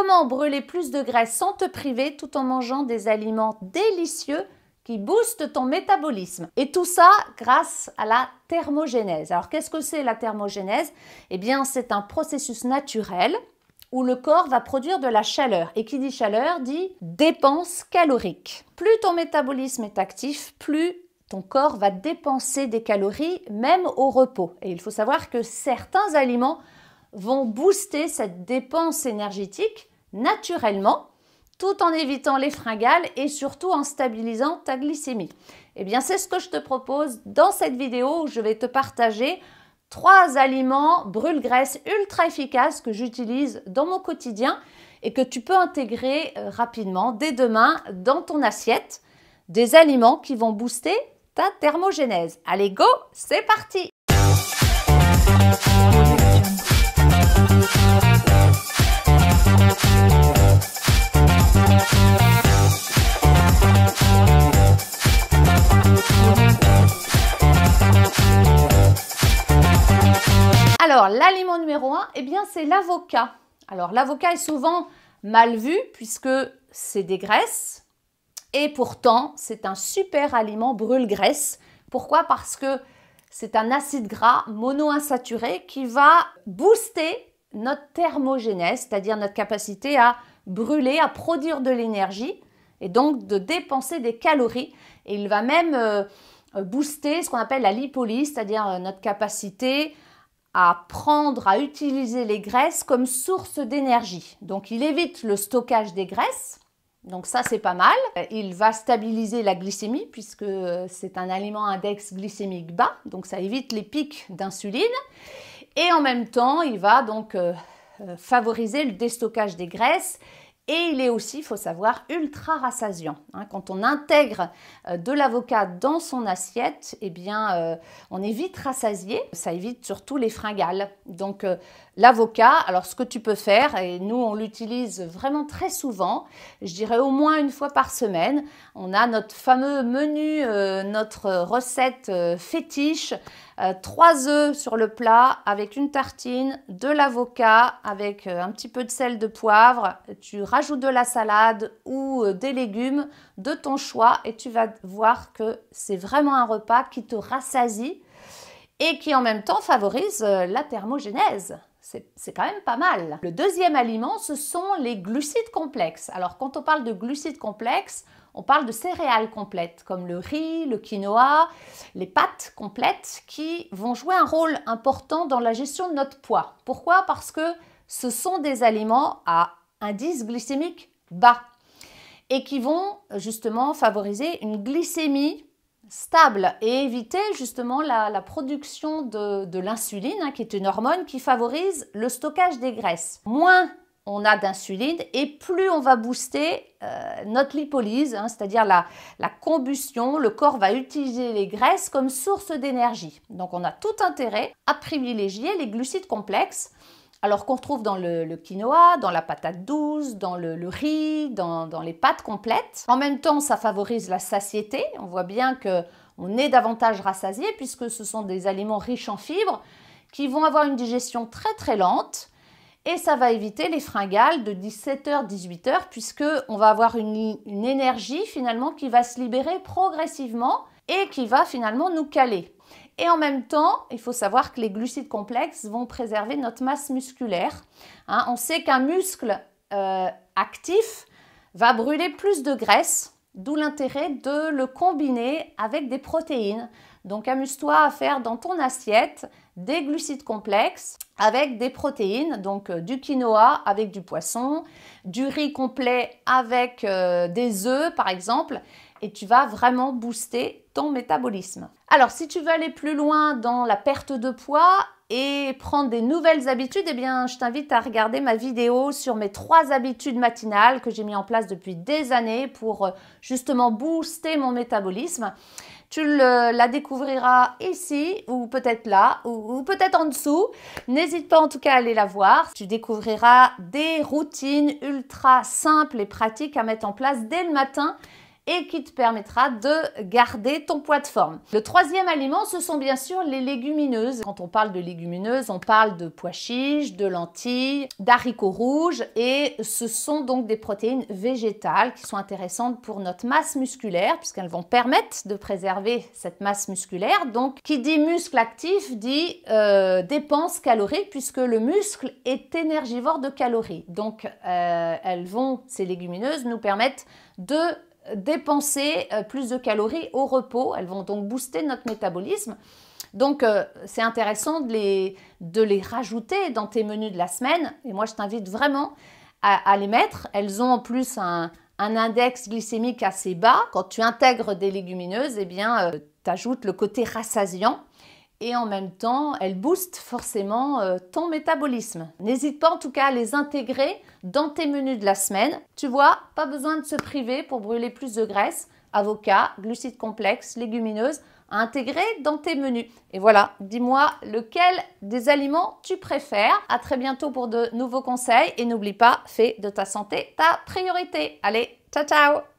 Comment brûler plus de graisse sans te priver tout en mangeant des aliments délicieux qui boostent ton métabolisme. Et tout ça grâce à la thermogénèse. Alors qu'est-ce que c'est la thermogénèse? Eh bien c'est un processus naturel où le corps va produire de la chaleur. Et qui dit chaleur dit dépense calorique. Plus ton métabolisme est actif, plus ton corps va dépenser des calories même au repos. Et il faut savoir que certains aliments vont booster cette dépense énergétique naturellement, tout en évitant les fringales et surtout en stabilisant ta glycémie. Eh bien, c'est ce que je te propose dans cette vidéo où je vais te partager 3 aliments brûle-graisse ultra efficaces que j'utilise dans mon quotidien et que tu peux intégrer rapidement dès demain dans ton assiette. Des aliments qui vont booster ta thermogénèse. Allez, go, c'est parti! Alors, l'aliment numéro 1, eh bien, c'est l'avocat. Alors, l'avocat est souvent mal vu puisque c'est des graisses et pourtant, c'est un super aliment brûle-graisse. Pourquoi? Parce que c'est un acide gras monoinsaturé qui va booster notre thermogénèse, c'est-à-dire notre capacité à brûler, à produire de l'énergie et donc de dépenser des calories. Et il va même booster ce qu'on appelle la lipolyse, c'est-à-dire notre capacité à prendre, à utiliser les graisses comme source d'énergie. Donc, il évite le stockage des graisses. Donc, ça, c'est pas mal. Il va stabiliser la glycémie puisque c'est un aliment à index glycémique bas. Donc, ça évite les pics d'insuline. Et en même temps, il va donc favoriser le déstockage des graisses. Et il est aussi, il faut savoir, ultra rassasiant. Quand on intègre de l'avocat dans son assiette, eh bien, on est vite rassasié. Ça évite surtout les fringales. Donc, l'avocat, alors ce que tu peux faire, et nous on l'utilise vraiment très souvent, je dirais au moins une fois par semaine. On a notre fameux menu, notre recette fétiche. 3 œufs sur le plat avec une tartine, de l'avocat avec un petit peu de sel, de poivre. Tu rajoutes de la salade ou des légumes de ton choix et tu vas voir que c'est vraiment un repas qui te rassasie et qui en même temps favorise la thermogénèse. C'est quand même pas mal. Le deuxième aliment, ce sont les glucides complexes. Alors, quand on parle de glucides complexes, on parle de céréales complètes, comme le riz, le quinoa, les pâtes complètes qui vont jouer un rôle important dans la gestion de notre poids. Pourquoi? Parce que ce sont des aliments à indice glycémique bas et qui vont justement favoriser une glycémie stable et éviter justement la production de l'insuline, qui est une hormone qui favorise le stockage des graisses. Moins on a d'insuline et plus on va booster notre lipolyse, c'est-à-dire la combustion. Le corps va utiliser les graisses comme source d'énergie. Donc on a tout intérêt à privilégier les glucides complexes, alors qu'on retrouve dans le quinoa, dans la patate douce, dans le riz, dans les pâtes complètes. En même temps, ça favorise la satiété. On voit bien qu'on est davantage rassasié puisque ce sont des aliments riches en fibres qui vont avoir une digestion très très lente et ça va éviter les fringales de 17h, 18h puisqu'on va avoir une énergie finalement qui va se libérer progressivement et qui va finalement nous caler. Et en même temps, il faut savoir que les glucides complexes vont préserver notre masse musculaire. On sait qu'un muscle actif va brûler plus de graisse, d'où l'intérêt de le combiner avec des protéines. Donc, amuse-toi à faire dans ton assiette des glucides complexes avec des protéines, donc du quinoa avec du poisson, du riz complet avec des œufs par exemple, et tu vas vraiment booster ton métabolisme. Alors, si tu veux aller plus loin dans la perte de poids et prendre des nouvelles habitudes, eh bien, je t'invite à regarder ma vidéo sur mes 3 habitudes matinales que j'ai mis en place depuis des années pour justement booster mon métabolisme. Tu la découvriras ici ou peut-être là ou peut-être en dessous. N'hésite pas en tout cas à aller la voir. Tu découvriras des routines ultra simples et pratiques à mettre en place dès le matin et qui te permettra de garder ton poids de forme. Le troisième aliment, ce sont bien sûr les légumineuses. Quand on parle de légumineuses, on parle de pois chiches, de lentilles, d'haricots rouges et ce sont donc des protéines végétales qui sont intéressantes pour notre masse musculaire puisqu'elles vont permettre de préserver cette masse musculaire. Donc, qui dit muscle actif dit dépense calorique puisque le muscle est énergivore de calories. Donc, ces légumineuses nous permettent de dépenser plus de calories au repos. Elles vont donc booster notre métabolisme. Donc, c'est intéressant de les rajouter dans tes menus de la semaine. Et moi, je t'invite vraiment à les mettre. Elles ont en plus un index glycémique assez bas. Quand tu intègres des légumineuses, eh bien, tu ajoutes le côté rassasiant. Et en même temps, elles boostent forcément ton métabolisme. N'hésite pas en tout cas à les intégrer dans tes menus de la semaine. Tu vois, pas besoin de se priver pour brûler plus de graisse. Avocat, glucides complexes, légumineuses, à intégrer dans tes menus. Et voilà, dis-moi lequel des aliments tu préfères. À très bientôt pour de nouveaux conseils. Et n'oublie pas, fais de ta santé ta priorité. Allez, ciao ciao!